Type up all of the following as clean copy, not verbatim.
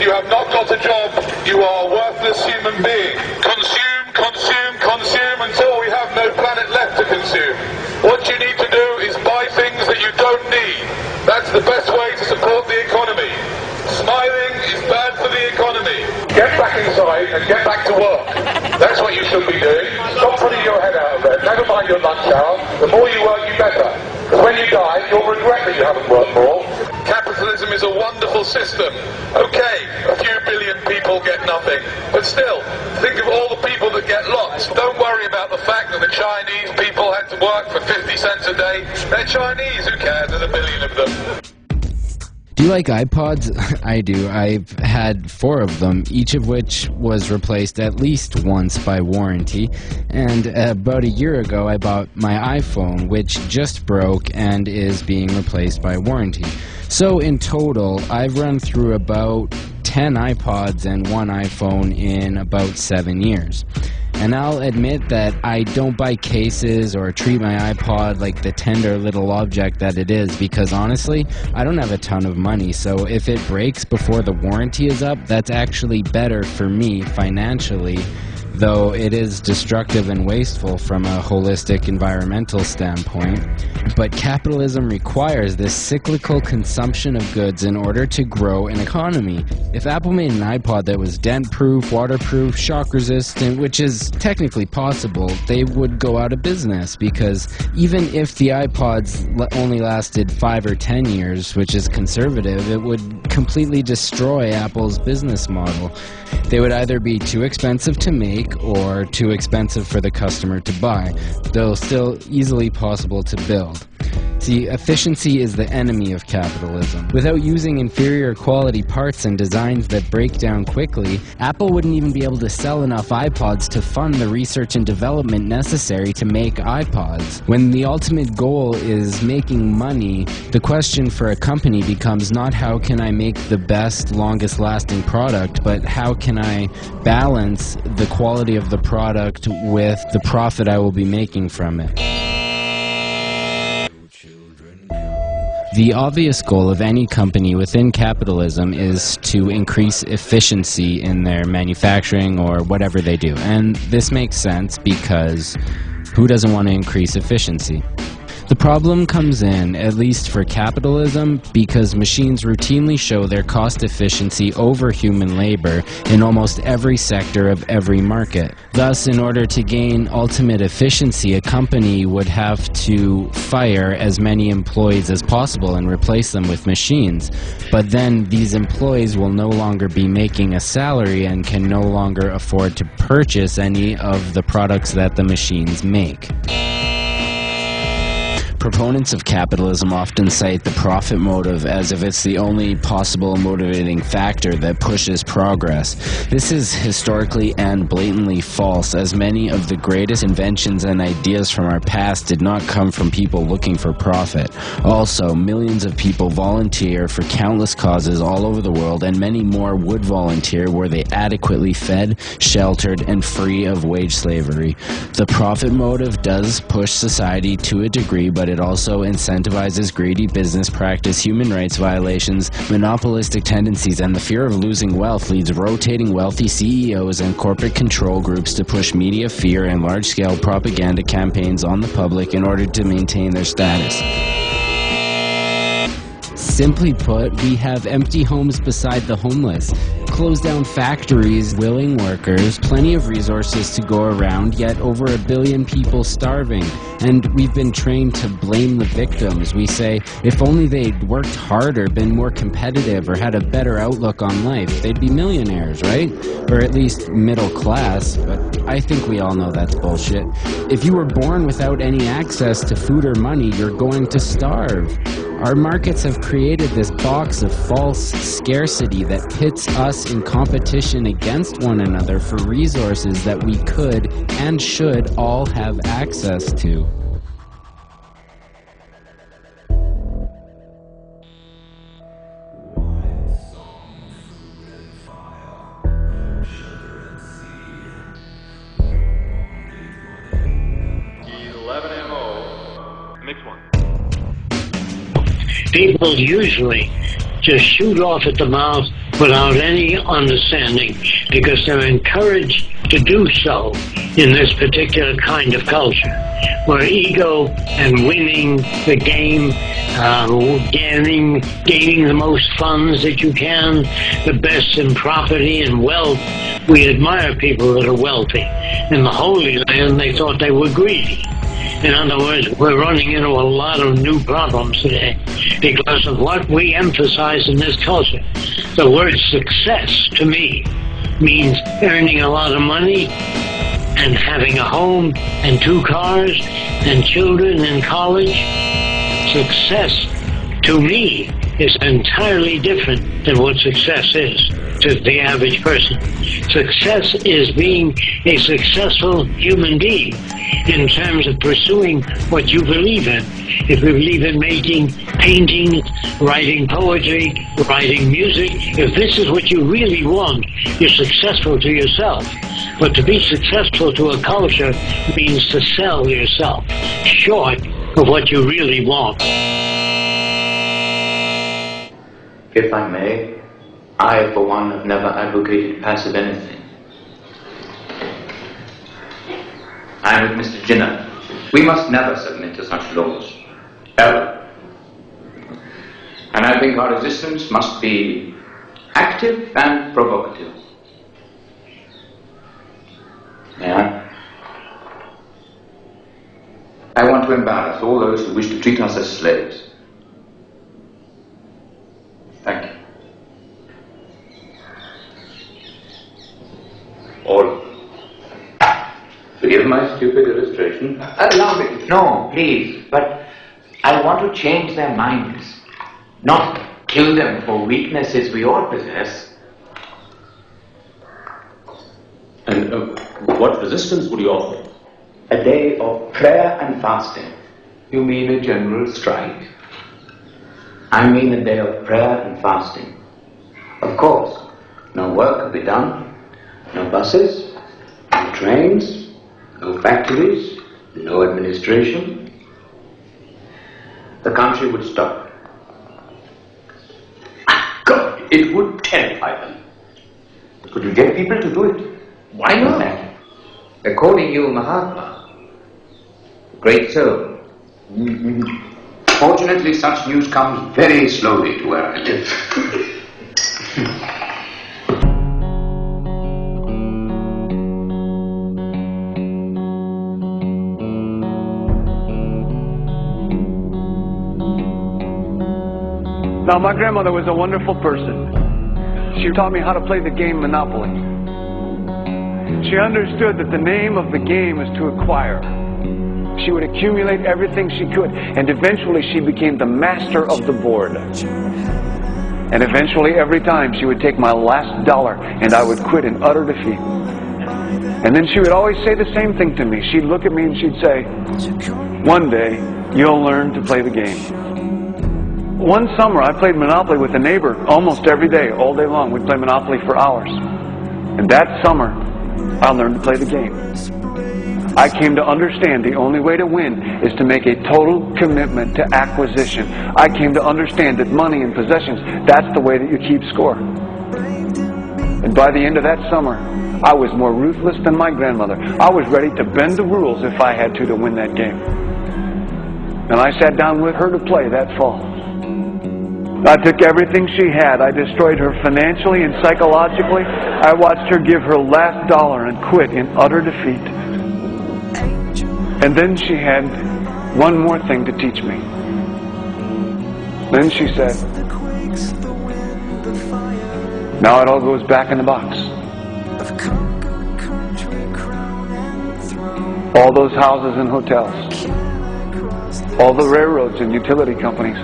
you have not got a job, you are a worthless human being. Consume, consume, consume until we have no planet left to consume. What you need to do is buy things that you don't need. That's the best way to support the economy. Smiling is bad for the economy. Get back inside and get back to work. That's what you should be doing. Stop putting your head out of bed. Never mind your lunch hour. The more you work, you better. Because when you die, you'll regret that you haven't worked more. Capitalism is a wonderful system. Okay, a few billion people get nothing. But still, think of all the people that get lots. Don't worry about the fact that the Chinese people had to work for 50 cents a day. They're Chinese. Who cares? There's a billion of them. Do you like iPods? I do. I've had 4 of them, each of which was replaced at least once by warranty. And about a year ago, I bought my iPhone, which just broke and is being replaced by warranty. So in total, I've run through about 10 iPods and 1 iPhone in about 7 years. And I'll admit that I don't buy cases or treat my iPod like the tender little object that it is, because honestly, I don't have a ton of money, so if it breaks before the warranty is up, that's actually better for me financially, though it is destructive and wasteful from a holistic environmental standpoint. But capitalism requires this cyclical consumption of goods in order to grow an economy. If Apple made an iPod that was dent-proof, waterproof, shock-resistant, which is technically possible, they would go out of business, because even if the iPods only lasted 5 or 10 years, which is conservative, it would completely destroy Apple's business model. They would either be too expensive to make or too expensive for the customer to buy, though still easily possible to build. See, efficiency is the enemy of capitalism. Without using inferior quality parts and designs that break down quickly, Apple wouldn't even be able to sell enough iPods to fund the research and development necessary to make iPods. When the ultimate goal is making money, the question for a company becomes not how can I make the best, longest lasting product, but how can I balance the quality of the product with the profit I will be making from it. The obvious goal of any company within capitalism is to increase efficiency in their manufacturing or whatever they do. And this makes sense because who doesn't want to increase efficiency? The problem comes in, at least for capitalism, because machines routinely show their cost efficiency over human labor in almost every sector of every market. Thus, in order to gain ultimate efficiency, a company would have to fire as many employees as possible and replace them with machines. But then these employees will no longer be making a salary and can no longer afford to purchase any of the products that the machines make. Proponents of capitalism often cite the profit motive as if it's the only possible motivating factor that pushes progress. This is historically and blatantly false, as many of the greatest inventions and ideas from our past did not come from people looking for profit. Also, millions of people volunteer for countless causes all over the world, and many more would volunteer were they adequately fed, sheltered, and free of wage slavery. The profit motive does push society to a degree, but it also incentivizes greedy business practice, human rights violations, monopolistic tendencies, and the fear of losing wealth leads rotating wealthy CEOs and corporate control groups to push media fear and large-scale propaganda campaigns on the public in order to maintain their status. Simply put, we have empty homes beside the homeless, closed down factories, willing workers, plenty of resources to go around, yet over 1 billion people starving. And we've been trained to blame the victims. We say, if only they'd worked harder, been more competitive, or had a better outlook on life, they'd be millionaires, right? Or at least middle class, but I think we all know that's bullshit. If you were born without any access to food or money, you're going to starve. Our markets have created this box of false scarcity that pits us in competition against one another for resources that we could and should all have access to. People usually just shoot off at the mouth without any understanding, because they're encouraged to do so in this particular kind of culture, where ego and winning the game, gaining the most funds that you can, the best in property and wealth. We admire people that are wealthy. In the Holy Land, they thought they were greedy. In other words, we're running into a lot of new problems today because of what we emphasize in this culture. The word success, to me, means earning a lot of money and having a home and 2 cars and children in college. Success, to me, is entirely different than what success is to the average person. Success is being a successful human being in terms of pursuing what you believe in. If you believe in making paintings, writing poetry, writing music, if this is what you really want, you're successful to yourself. But to be successful to a culture means to sell yourself short of what you really want. If I may, I, for one, have never advocated passive anything. I am with Mr. Jinnah. We must never submit to such laws. Ever. And I think our resistance must be active and provocative. Yeah. I want to embarrass all those who wish to treat us as slaves. Thank you. All. Forgive my stupid illustration. Allow me. No, please. But I want to change their minds. Not kill them for weaknesses we all possess. And what resistance would you offer? A day of prayer and fasting. You mean a general strike? I mean a day of prayer and fasting. Of course, no work will be done. No buses, no trains, no factories, no administration. The country would stop. God, it would terrify them. Could you get people to do it? Why not? According to you, Mahatma, great soul. Fortunately, such news comes very slowly to where I live. Now, my grandmother was a wonderful person. She taught me how to play the game Monopoly. She understood that the name of the game is to acquire. She would accumulate everything she could, and eventually she became the master of the board. And eventually, every time, she would take my last dollar, and I would quit in utter defeat. And then she would always say the same thing to me. She'd look at me and she'd say, "One day, you'll learn to play the game." One summer, I played Monopoly with a neighbor almost every day, all day long. We'd play Monopoly for hours. And that summer, I learned to play the game. I came to understand the only way to win is to make a total commitment to acquisition. I came to understand that money and possessions, that's the way that you keep score. And by the end of that summer, I was more ruthless than my grandmother. I was ready to bend the rules if I had to win that game. And I sat down with her to play that fall. I took everything she had. I destroyed her financially and psychologically. I watched her give her last dollar and quit in utter defeat. And then she had one more thing to teach me. Then she said, "Now it all goes back in the box." All those houses and hotels, all the railroads and utility companies,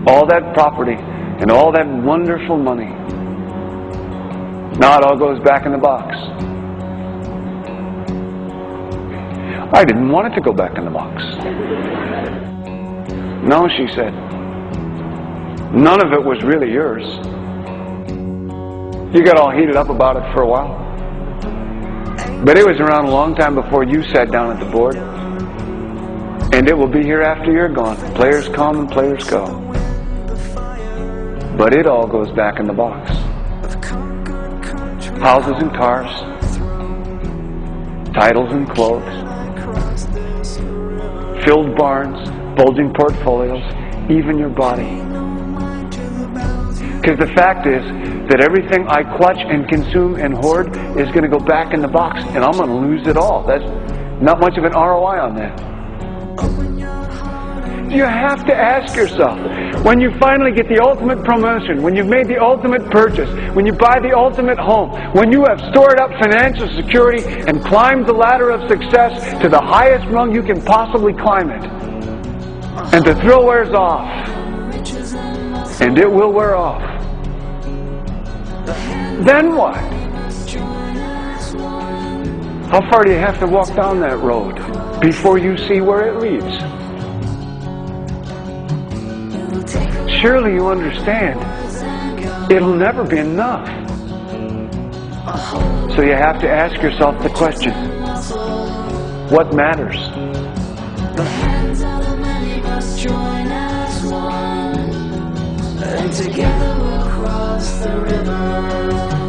all that property and all that wonderful money. Now it all goes back in the box. I didn't want it to go back in the box. No, she said. None of it was really yours. You got all heated up about it for a while. But it was around a long time before you sat down at the board. And it will be here after you're gone. Players come and players go. But it all goes back in the box. houses and cars, titles and clothes, filled barns, bulging portfolios, even your body. Because the fact is that everything I clutch and consume and hoard is going to go back in the box, and I'm going to lose it all. That's not much of an ROI on that. You have to ask yourself, when you finally get the ultimate promotion, when you've made the ultimate purchase, when you buy the ultimate home, when you have stored up financial security and climbed the ladder of success to the highest rung you can possibly climb it, and the thrill wears off, and it will wear off, then what? How far do you have to walk down that road before you see where it leads? Surely you understand it'll never be enough. So you have to ask yourself the question, what matters? The hands of the many must join as one, and together we'll cross the river.